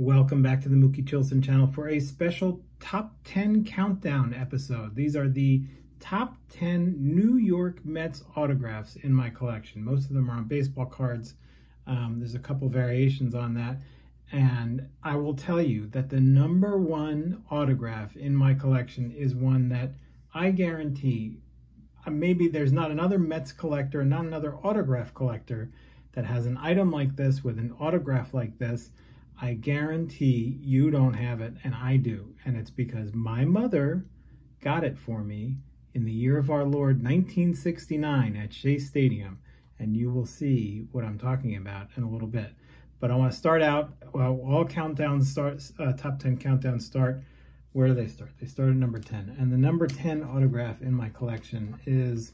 Welcome back to the Mookie Chilson channel for a special top 10 countdown episode. These are the top 10 New York Mets autographs in my collection. Most of them are on baseball cards. There's a couple variations on that. And I will tell you that the number one autograph in my collection is one that I guarantee maybe there's not another Mets collector, not another autograph collector that has an item like this with an autograph like this. I guarantee you don't have it, and I do. And it's because my mother got it for me in the year of our Lord, 1969 at Shea Stadium. And you will see what I'm talking about in a little bit. But I want to start out, well, all countdowns start, top 10 countdowns start. Where do they start? They start at number 10. And the number 10 autograph in my collection is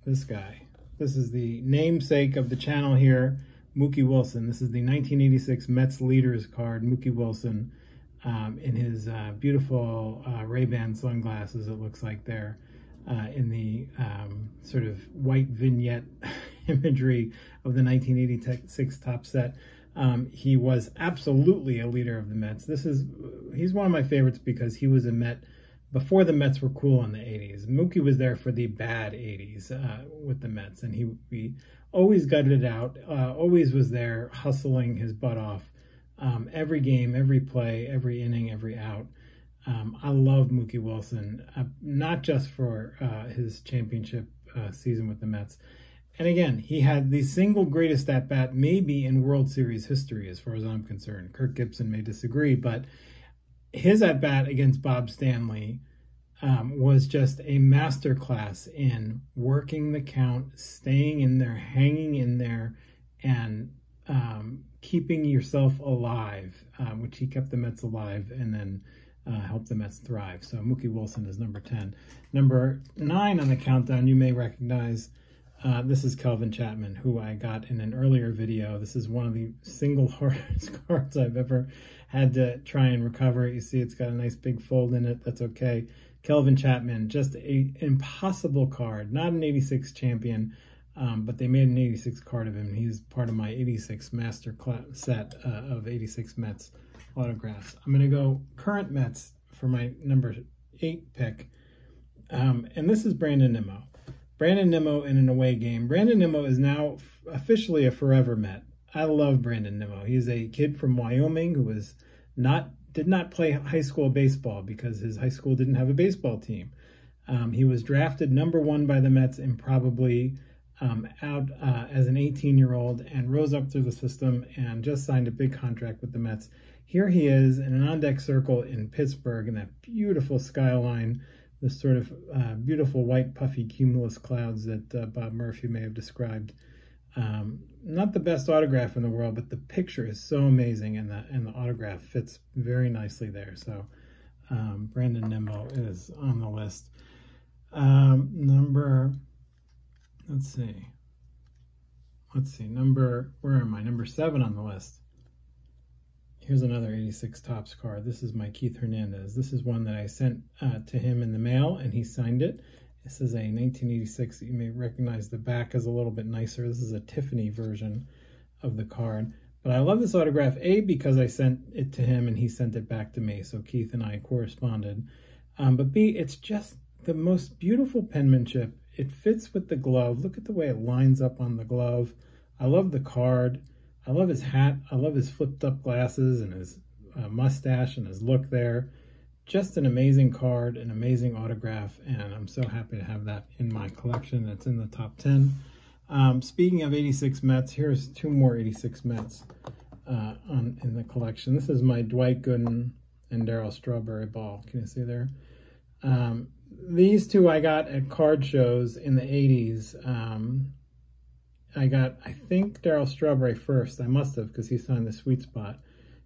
this guy. This is the namesake of the channel here, Mookie Wilson. This is the 1986 Mets Leaders card, Mookie Wilson, in his beautiful Ray-Ban sunglasses, it looks like there, in the sort of white vignette imagery of the 1986 top set. He was absolutely a leader of the Mets. He's one of my favorites because he was a Met before the Mets were cool in the 80s. Mookie was there for the bad 80s with the Mets, and he always gutted it out, always was there hustling his butt off. Every game, every play, every inning, every out. I love Mookie Wilson, not just for his championship season with the Mets. And again, he had the single greatest at-bat maybe in World Series history as far as I'm concerned. Kirk Gibson may disagree, but his at-bat against Bob Stanley was just a masterclass in working the count, staying in there, hanging in there, and keeping yourself alive, which he kept the Mets alive and then helped the Mets thrive. So Mookie Wilson is number 10. Number 9 on the countdown, you may recognize, this is Kelvin Chapman, who I got in an earlier video. This is one of the single hardest cards I've ever had to try and recover. You see it's got a nice big fold in it. That's okay. Kelvin Chapman, just an impossible card. Not an 86 champion, but they made an 86 card of him. He's part of my 86 master class set of 86 Mets autographs. I'm going to go current Mets for my number 8 pick. And this is Brandon Nimmo. Brandon Nimmo in an away game. Brandon Nimmo is now officially a forever Met. I love Brandon Nimmo. He's a kid from Wyoming who did not play high school baseball because his high school didn't have a baseball team. He was drafted number 1 by the Mets and probably out as an 18-year-old and rose up through the system and just signed a big contract with the Mets. Here he is in an on-deck circle in Pittsburgh in that beautiful skyline, this sort of beautiful white puffy cumulus clouds that Bob Murphy may have described. Not the best autograph in the world, but the picture is so amazing, and the autograph fits very nicely there. So Brandon Nimmo is on the list. Where am I? Number 7 on the list. Here's another 86 Topps card. This is my Keith Hernandez. This is one that I sent to him in the mail, and he signed it. This is a 1986. You may recognize the back is a little bit nicer. This is a Tiffany version of the card. But I love this autograph, A, because I sent it to him and he sent it back to me, so Keith and I corresponded. But B, it's just the most beautiful penmanship. It fits with the glove. Look at the way it lines up on the glove. I love the card. I love his hat. I love his flipped up glasses and his mustache and his look there. Just an amazing card, an amazing autograph, and I'm so happy to have that in my collection. That's in the top 10. Speaking of 86 Mets, here's 2 more 86 Mets in the collection. This is my Dwight Gooden and Darryl Strawberry ball. Can you see there? These 2 I got at card shows in the 80s. I got, I think, Darryl Strawberry first. I must have, because he signed the Sweet Spot,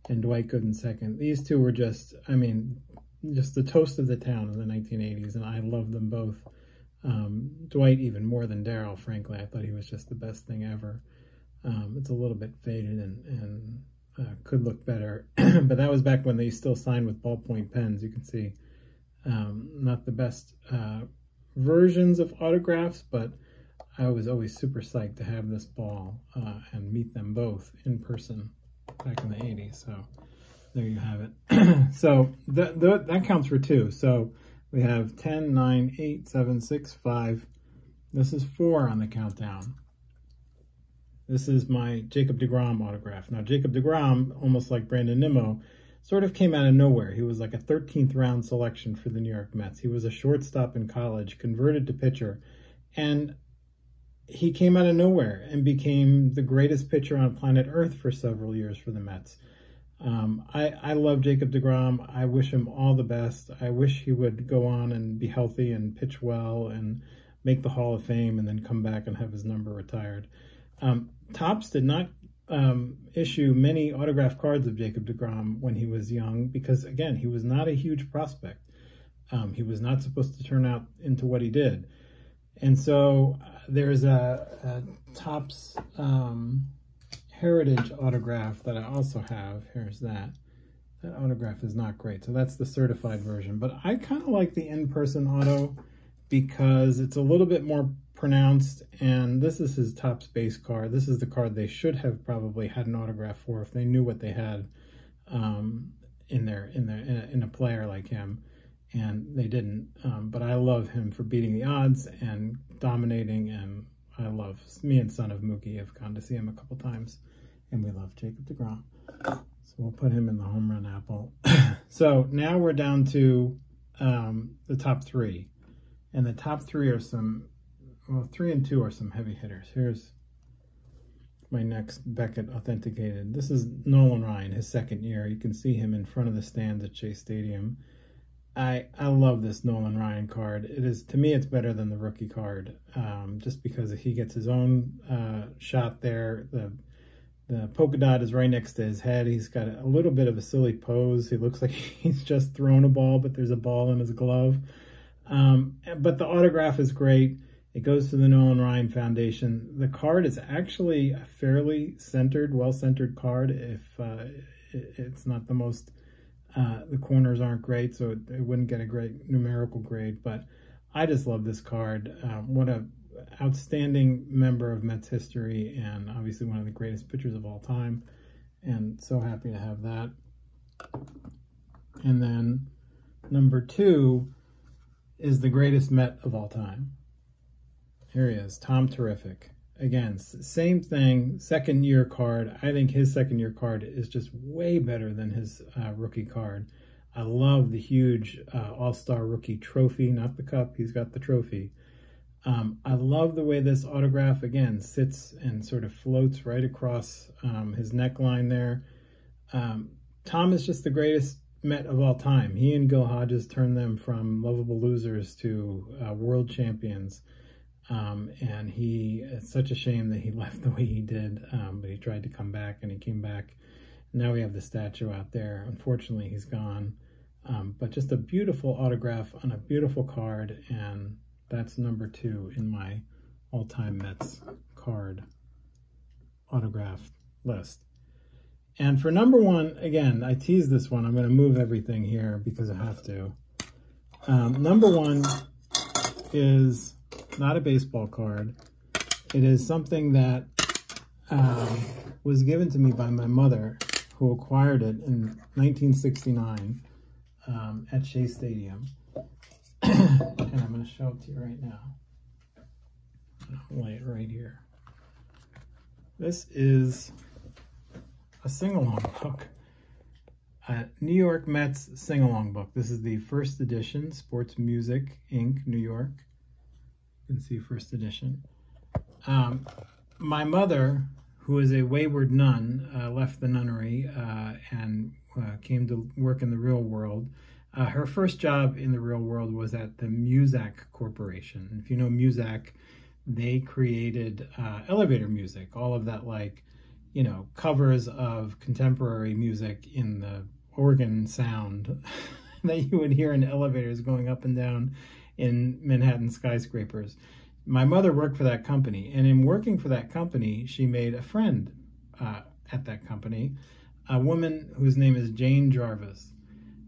and Dwight Gooden second. These 2 were just, I mean, just the toast of the town in the 1980s, and I love them both. Dwight even more than Darryl, frankly. I thought he was just the best thing ever. It's a little bit faded and could look better, but that was back when they still signed with ballpoint pens. You can see not the best versions of autographs, but I was always super psyched to have this ball and meet them both in person. back in the 80s. So there you have it. So that counts for 2. So we have 10, 9, 8, 7, 6, 5. This is 4 on the countdown. This is my Jacob deGrom autograph. Now, Jacob deGrom, almost like Brandon Nimmo, sort of came out of nowhere. He was like a 13th round selection for the New York Mets. He was a shortstop in college, converted to pitcher, and he came out of nowhere and became the greatest pitcher on planet Earth for several years for the Mets. I love Jacob deGrom. I wish him all the best. I wish he would go on and be healthy and pitch well and make the Hall of Fame and then come back and have his number retired. Topps did not issue many autograph cards of Jacob deGrom when he was young because, again, he was not a huge prospect. He was not supposed to turn out into what he did. And so there's a Topps Heritage autograph that I also have. Here's that. That autograph is not great. So that's the certified version. But I kind of like the in-person auto because it's a little bit more pronounced, and this is his Topps base card. This is the card they should have probably had an autograph for if they knew what they had in a player like him, and they didn't. But I love him for beating the odds and dominating, and I love, me and Son of Mookie have gone to see him a couple times, and we love Jacob deGrom. So we'll put him in the home run apple. So now we're down to the top 3, and the top 3 are some. Well, 3 and 2 are some heavy hitters. Here's my next Beckett authenticated. This is Nolan Ryan, his 2nd year. You can see him in front of the stands at Shea Stadium. I love this Nolan Ryan card. It is, to me, it's better than the rookie card, just because he gets his own shot there. The polka dot is right next to his head. He's got a little bit of a silly pose. He looks like he's just thrown a ball, but there's a ball in his glove. But the autograph is great. It goes to the Nolan Ryan Foundation. The card is actually a fairly centered, well-centered card. If it's not the most, the corners aren't great, so it wouldn't get a great numerical grade. But I just love this card. What a outstanding member of Mets history, and obviously one of the greatest pitchers of all time. And so happy to have that. And then number 2 is the greatest Met of all time. Here he is, Tom Terrific. Again, same thing, 2nd year card. I think his 2nd year card is just way better than his rookie card. I love the huge All-Star rookie trophy, not the cup, he's got the trophy. I love the way this autograph, again, sits and sort of floats right across his neckline there. Tom is just the greatest Met of all time. He and Gil Hodges turned them from lovable losers to world champions. And it's such a shame that he left the way he did, but he tried to come back and he came back. Now we have the statue out there. Unfortunately, he's gone. But just a beautiful autograph on a beautiful card, and that's number 2 in my all-time Mets card autograph list. And for number 1, again, I teased this one. I'm going to move everything here because I have to. Number 1 is not a baseball card. It is something that was given to me by my mother, who acquired it in 1969 at Shea Stadium. And I'm going to show it to you right now. I'll lay it right here. This is a sing-along book. New York Mets sing-along book. This is the first edition, Sports Music, Inc., New York. You can see first edition. My mother, who is a wayward nun, left the nunnery and came to work in the real world. Her first job in the real world was at the Muzak Corporation. If you know Muzak, they created elevator music, all of that, like, you know, covers of contemporary music in the organ sound that you would hear in elevators going up and down in Manhattan skyscrapers. My mother worked for that company, and in working for that company, she made a friend at that company, a woman whose name is Jane Jarvis.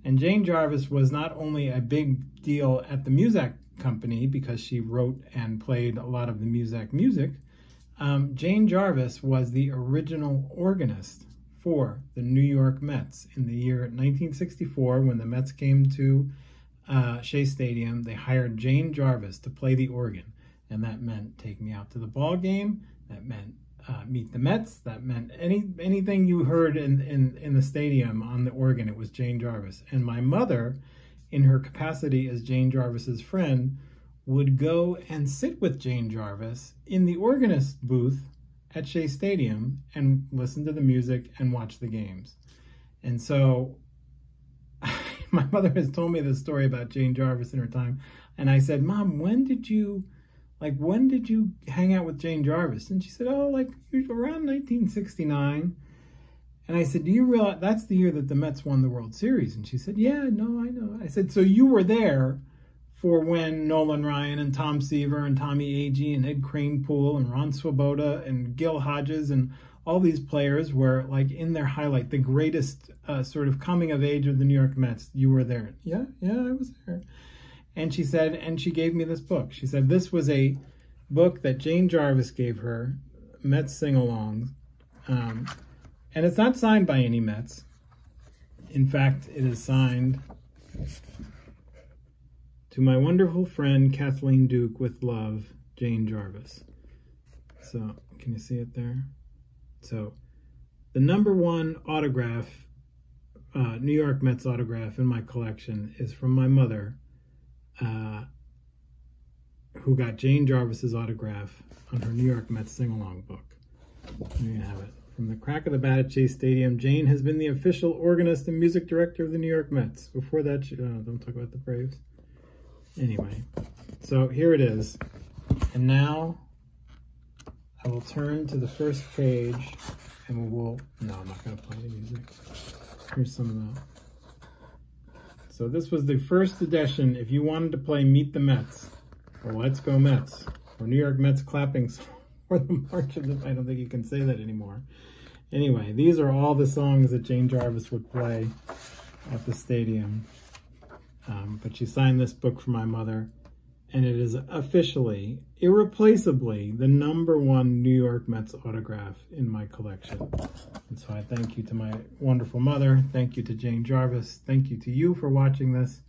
And Jane Jarvis was not only a big deal at the Muzak company because she wrote and played a lot of the Muzak music. Jane Jarvis was the original organist for the New York Mets. In the year 1964, when the Mets came to Shea Stadium, they hired Jane Jarvis to play the organ. And that meant take me out to the ball game. That meant meet the Mets. That meant anything you heard in the stadium on the organ, it was Jane Jarvis. And my mother, in her capacity as Jane Jarvis's friend, would go and sit with Jane Jarvis in the organist booth at Shea Stadium and listen to the music and watch the games. And so my mother has told me this story about Jane Jarvis in her time. And I said, Mom, when did you hang out with Jane Jarvis? And she said, oh, like around 1969. And I said, do you realize that's the year that the Mets won the World Series? And she said, yeah, no, I know. I said, so you were there for when Nolan Ryan and Tom Seaver and Tommy Agee and Ed Kranepool and Ron Swoboda and Gil Hodges and all these players were like in their highlight, the greatest sort of coming of age of the New York Mets. You were there. Yeah, I was there. And she said, and she gave me this book. She said this was a book that Jane Jarvis gave her, Mets sing-alongs. And it's not signed by any Mets. In fact, it is signed to my wonderful friend Kathleen Duke with love, Jane Jarvis. So, can you see it there? So, the #1 autograph, New York Mets autograph in my collection is from my mother, who got Jane Jarvis's autograph on her New York Mets sing-along book. There you have it. From the crack of the bat at Shea Stadium, Jane has been the official organist and music director of the New York Mets. Before that, don't talk about the Braves. Anyway, so here it is. And now I will turn to the first page and no, I'm not going to play the music. Here's some of that. So this was the first edition. If you wanted to play Meet the Mets, or Let's Go Mets, or New York Mets clapping song, or the March of the... I don't think you can say that anymore. Anyway, these are all the songs that Jane Jarvis would play at the stadium. But she signed this book for my mother, and it is officially, irreplaceably, the #1 New York Mets autograph in my collection. And so I thank you to my wonderful mother. Thank you to Jane Jarvis. Thank you to you for watching this.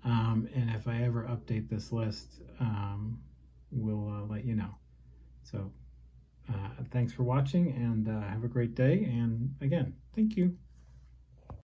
And if I ever update this list, we'll let you know. So thanks for watching, and have a great day. And again, thank you.